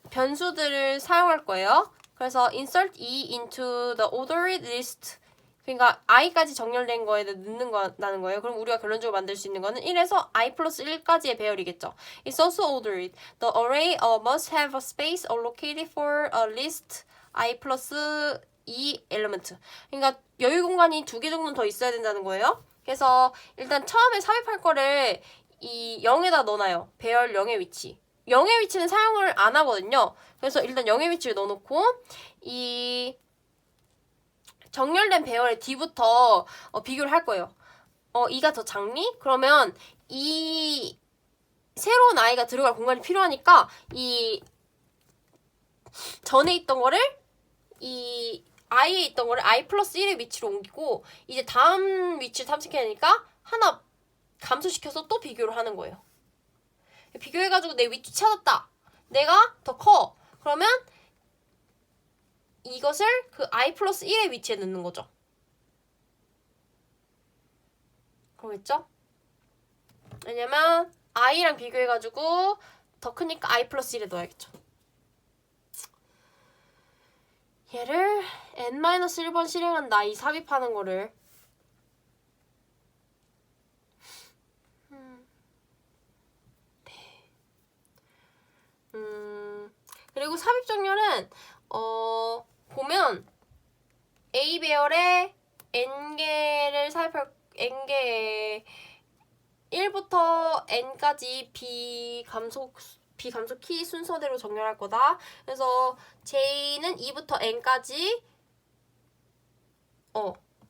[SPEAKER 1] 변수들을 사용할 거예요. 그래서 insert e into the ordered list. 그러니까 i까지 정렬된 거에 넣는다는 거예요. 그럼 우리가 결론적으로 만들 수 있는 거는 1에서 i 플러스 1까지의 배열이겠죠. It's also ordered. The array must have a space allocated for a list i 플러스 2 element. 그러니까 여유 공간이 2개 정도는 더 있어야 된다는 거예요. 그래서 일단 처음에 삽입할 거를 이 0에다 넣어놔요. 배열 0의 위치. 0의 위치는 사용을 안 하거든요. 그래서 일단 0의 위치를 넣어놓고 이 정렬된 배열의 D부터 비교를 할 거예요. 2가 더 작니? 그러면 이 새로운 i가 들어갈 공간이 필요하니까 이 전에 있던 거를 이 i에 있던 거를 i 플러스 1의 위치로 옮기고 이제 다음 위치를 탐색해야 되니까 하나 감소시켜서 또 비교를 하는 거예요. 비교해가지고 내 위치 찾았다. 내가 더 커. 그러면 이것을 i 플러스 1의 위치에 넣는 거죠. 그러겠죠? 왜냐면 i랑 비교해가지고 더 크니까 i 플러스 1에 넣어야겠죠. 얘를 n-1번 실행한다. 이 삽입하는 거를. 그리고 삽입 정렬은 보면 A 배열에 n개를 삽입할 n개 1부터 n까지 B 감소 비감소 키 순서대로 정렬할 거다. 그래서 J는 E부터 N까지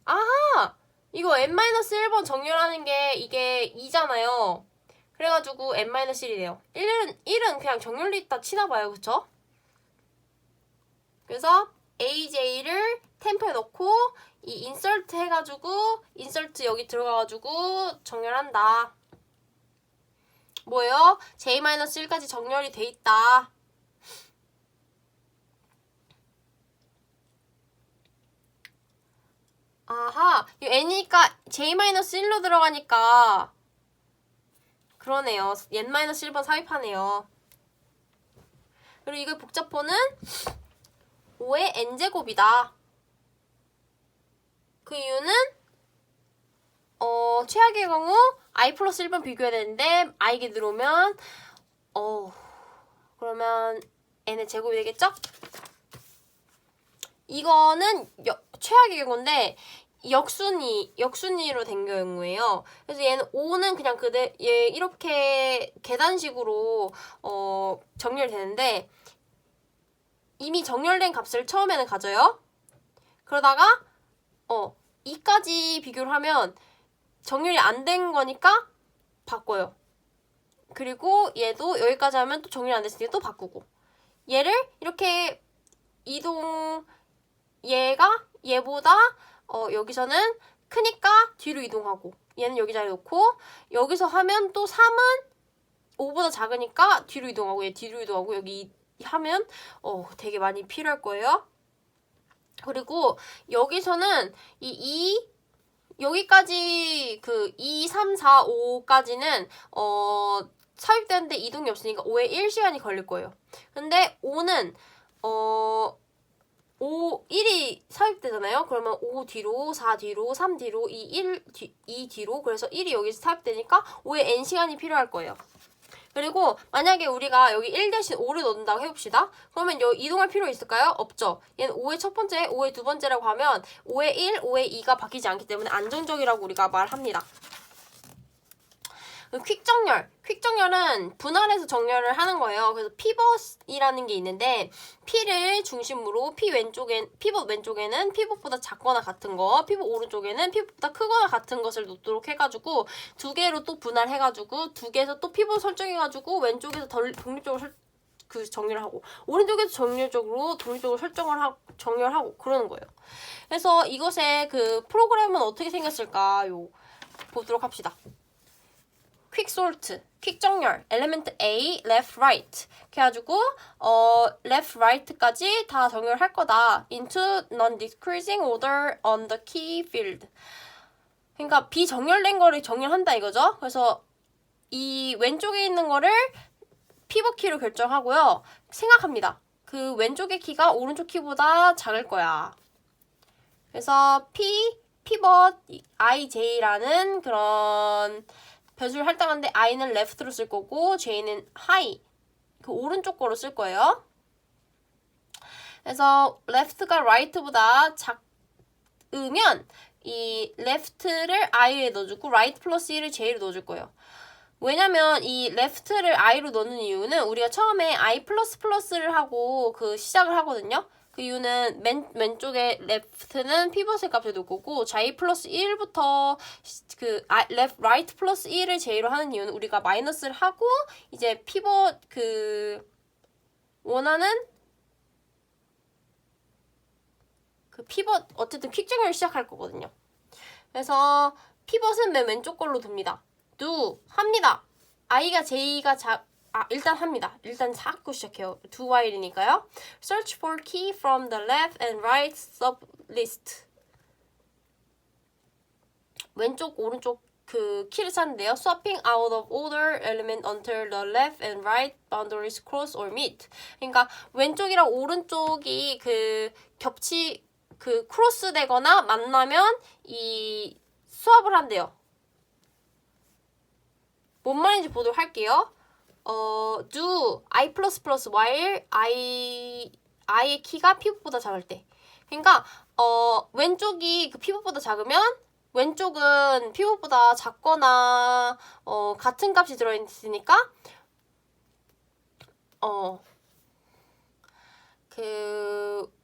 [SPEAKER 1] 아하! 이거 N-1번 정렬하는 게 이게 2잖아요. 그래가지고 N-1이래요. 1은 그냥 정렬로 있다 치나봐요. 그쵸? 그래서 AJ를 템포에 넣고 이 인설트 해가지고 인설트 여기 들어가가지고 정렬한다. 뭐예요? J-1까지 정렬이 돼 있다. 아하, 이 N이니까 J-1로 들어가니까 그러네요. N-1번 삽입하네요. 그리고 이거 복잡포는 5의 N제곱이다. 그 이유는 최악의 경우 I 플러스 1번 비교해야 되는데 I가 들어오면 그러면 N의 제곱이 되겠죠? 이거는 최악의 경우인데 역순위로 된 경우예요. 그래서 얘는 5는 그냥 얘 이렇게 계단식으로 정렬되는데 이미 정렬된 값을 처음에는 가져요. 그러다가 2까지 비교를 하면 정렬이 안 된 거니까 바꿔요. 그리고 얘도 여기까지 하면 또 정렬이 안 됐으니까 또 바꾸고 얘를 이렇게 얘보다 여기서는 크니까 뒤로 이동하고 얘는 여기 자리에 놓고 여기서 하면 또 3은 5보다 작으니까 뒤로 이동하고 얘 뒤로 이동하고 여기 하면 되게 많이 필요할 거예요. 그리고 여기서는 여기까지 그 2, 3, 4, 5까지는 삽입되는데 이동이 없으니까 5에 1시간이 걸릴 거예요. 근데 5는 1이 삽입되잖아요. 그러면 5 뒤로, 4 뒤로, 3 뒤로, 2 뒤로. 그래서 1이 여기서 삽입되니까 5에 n시간이 필요할 거예요. 그리고 만약에 우리가 여기 1 대신 5를 넣는다고 해봅시다. 그러면 여기 이동할 필요 있을까요? 없죠. 얘는 5의 첫 번째, 5의 두 번째라고 하면 5의 1, 5의 2가 바뀌지 않기 때문에 안정적이라고 우리가 말합니다. 퀵정렬은 분할해서 정렬을 하는 거예요. 그래서 피벗이라는 게 있는데 P를 중심으로 피벗 왼쪽에는 피벗보다 작거나 같은 거, 피벗 오른쪽에는 피벗보다 크거나 같은 것을 놓도록 해가지고 두 개로 또 분할해가지고 두 개에서 또 피벗 설정해가지고 왼쪽에서 독립적으로 정렬을 하고 오른쪽에서 독립적으로 정렬하고 그러는 거예요. 그래서 이것의 그 프로그램은 어떻게 생겼을까요? 보도록 합시다. 퀵정렬, 엘리멘트 A, left, right. 그래가지고 left, right까지 다 정렬할 거다. into non-decreasing order on the key field. 그러니까 비정렬된 거를 정렬한다 이거죠. 그래서 이 왼쪽에 있는 거를 피벗 키로 결정하고요. 생각합니다. 그 왼쪽의 키가 오른쪽 키보다 작을 거야. 그래서 피벗 IJ라는 그런 변수를 할당하는데 i는 left로 쓸 거고 j는 high, 그 오른쪽 거로 쓸 거예요. 그래서 left가 right보다 작으면 이 left를 i에 넣어주고 right 플러스 1을 j로 넣어줄 거예요. 왜냐면 이 left를 i로 넣는 이유는 우리가 처음에 i 플러스 플러스를 하고 그 시작을 하거든요. 그 이유는 왼쪽에 left는 피벗의 값을 놓을 거고 j 플러스 1부터 그 right 플러스 1을 j로 하는 이유는 우리가 마이너스를 하고 이제 피벗 원하는 그 피벗 어쨌든 퀵정렬을 시작할 거거든요. 그래서 피벗은 맨 왼쪽 걸로 둡니다. 합니다. i가 j가 일단 합니다. 일단 자꾸 시작해요. do while이니까요. Search for key from the left and right sublist. 왼쪽, 오른쪽 그 키를 찾는데요. Swapping out of order element until the left and right boundaries cross or meet. 그러니까 왼쪽이랑 오른쪽이 크로스 되거나 만나면 이 수합을 한대요. 뭔 말인지 보도록 할게요. do i 플러스 플러스 while i의 키가 피벗보다 작을 때. 그러니까 왼쪽이 그 피벗보다 작으면 왼쪽은 피벗보다 작거나 같은 값이 들어있으니까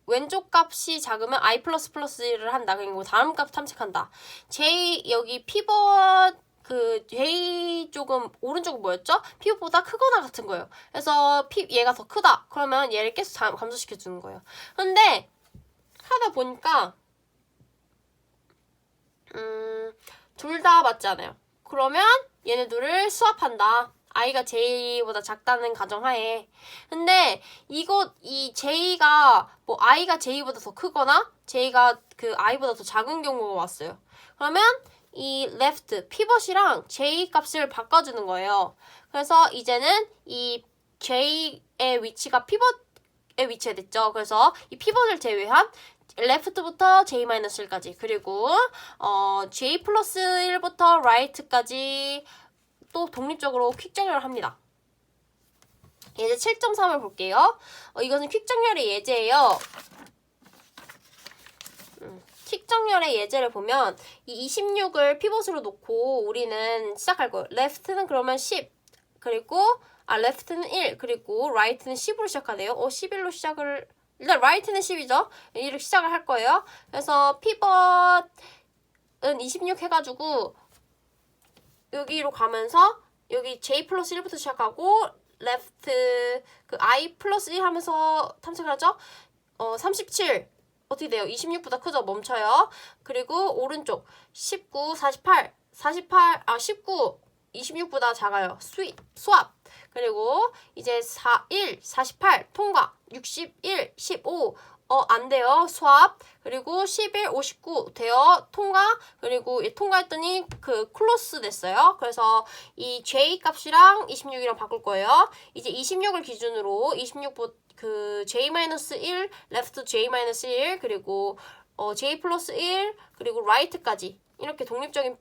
[SPEAKER 1] 왼쪽 값이 작으면 i 플러스 플러스를 한다. 그리고 다음 값 탐색한다. J 여기 피벗 J 쪽은 오른쪽은 뭐였죠? 피벗보다 크거나 같은 거예요. 그래서 얘가 더 크다. 그러면 얘를 계속 감소시켜 주는 거예요. 근데 하다 보니까 둘 다 맞지 않아요. 그러면 얘네들을 스왑한다. i가 j보다 작다는 가정하에. 근데 이 j가 뭐 i가 j보다 더 크거나 j가 i보다 더 작은 경우가 왔어요. 그러면 이 left 피벗이랑 j 값을 바꿔주는 거예요. 그래서 이제는 이 j의 위치가 피벗의 위치가 됐죠. 그래서 이 피벗을 제외한 left부터 j-1까지 그리고 j 플러스 1부터 right까지 또 독립적으로 퀵 정렬을 합니다. 이제 7.3을 볼게요. 이것은 퀵 정렬의 예제예요. 퀵 정렬의 예제를 보면 이 26을 피벗으로 놓고 우리는 시작할 거예요. left는 그러면 10 그리고 left는 1 그리고 right는 10으로 시작하네요. 11로 시작을 일단 right는 10이죠. 이렇게 시작을 할 거예요. 그래서 피벗은 26 해가지고 여기로 가면서 여기 j 플러스 1부터 시작하고 left i 플러스 1 하면서 탐색을 하죠. 37 어떻게 돼요? 26보다 크죠? 멈춰요. 그리고 오른쪽 19, 48 19 26보다 작아요. swap 그리고 이제 48 통과 61 15 안 돼요. swap 그리고 11 59 돼요. 통과 그리고 통과했더니 close 됐어요. 그래서 이 j 값이랑 26이랑 바꿀 거예요. 이제 26을 기준으로 26 j-1 left j-1 그리고 j 플러스 1 그리고 right까지 이렇게 독립적인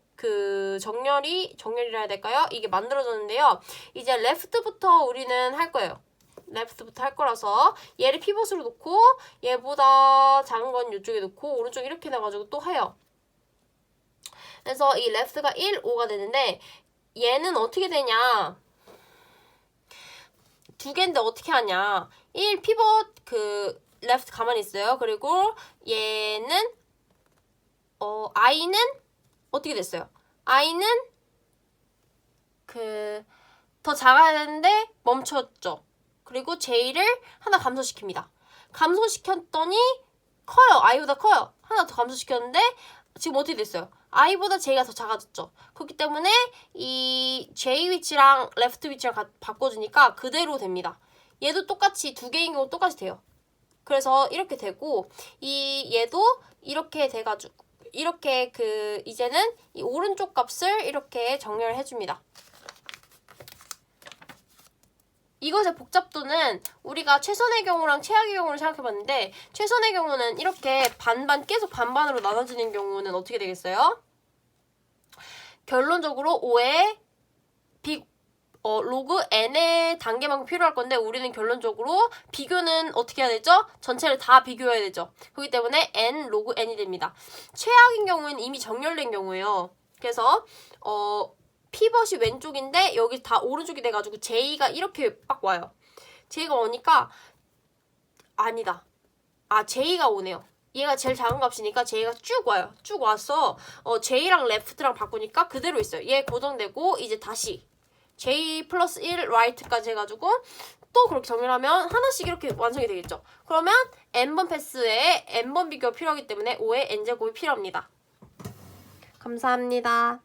[SPEAKER 1] 정렬이라 해야 될까요? 이게 만들어졌는데요. 이제 left부터 우리는 할 거예요. left부터 할 거라서 얘를 피벗으로 놓고 얘보다 작은 건 이쪽에 놓고 오른쪽 이렇게 놔가지고 또 해요. 그래서 이 left가 1, 5가 되는데 얘는 어떻게 되냐? 두 개인데 어떻게 하냐? 1 피벗 left 가만히 있어요. 그리고 얘는 i는 어떻게 됐어요? i는 더 작아야 되는데 멈췄죠. 그리고 j를 하나 감소시킵니다. 감소시켰더니 커요. i보다 커요. 하나 더 감소시켰는데 지금 어떻게 됐어요? i보다 j가 더 작아졌죠. 그렇기 때문에 이 j 위치랑 left 위치랑 바꿔주니까 그대로 됩니다. 얘도 똑같이 두 개인 경우 똑같이 돼요. 그래서 이렇게 되고 얘도 이렇게 돼가지고 이렇게 이제는 이 오른쪽 값을 이렇게 정렬을 해줍니다. 이것의 복잡도는 우리가 최선의 경우랑 최악의 경우를 생각해봤는데 최선의 경우는 이렇게 계속 반반으로 나눠지는 경우는 어떻게 되겠어요? 결론적으로 5의 로그 n의 단계만큼 필요할 건데 우리는 결론적으로 비교는 어떻게 해야 되죠? 전체를 다 비교해야 되죠. 그렇기 때문에 n 로그 n이 됩니다. 최악인 경우는 이미 정렬된 경우예요. 그래서 피벗이 왼쪽인데 여기 다 오른쪽이 돼가지고 j가 이렇게 막 와요. j가 오니까 아니다. j가 오네요. 얘가 제일 작은 값이니까 j가 쭉 와요. 쭉 와서 j랑 left랑 바꾸니까 그대로 있어요. 얘 고정되고 이제 다시 j 플러스 1 right까지 해가지고 또 그렇게 정렬하면 하나씩 이렇게 완성이 되겠죠. 그러면 n번 패스에 n번 비교가 필요하기 때문에 5의 n제곱이 필요합니다. 감사합니다.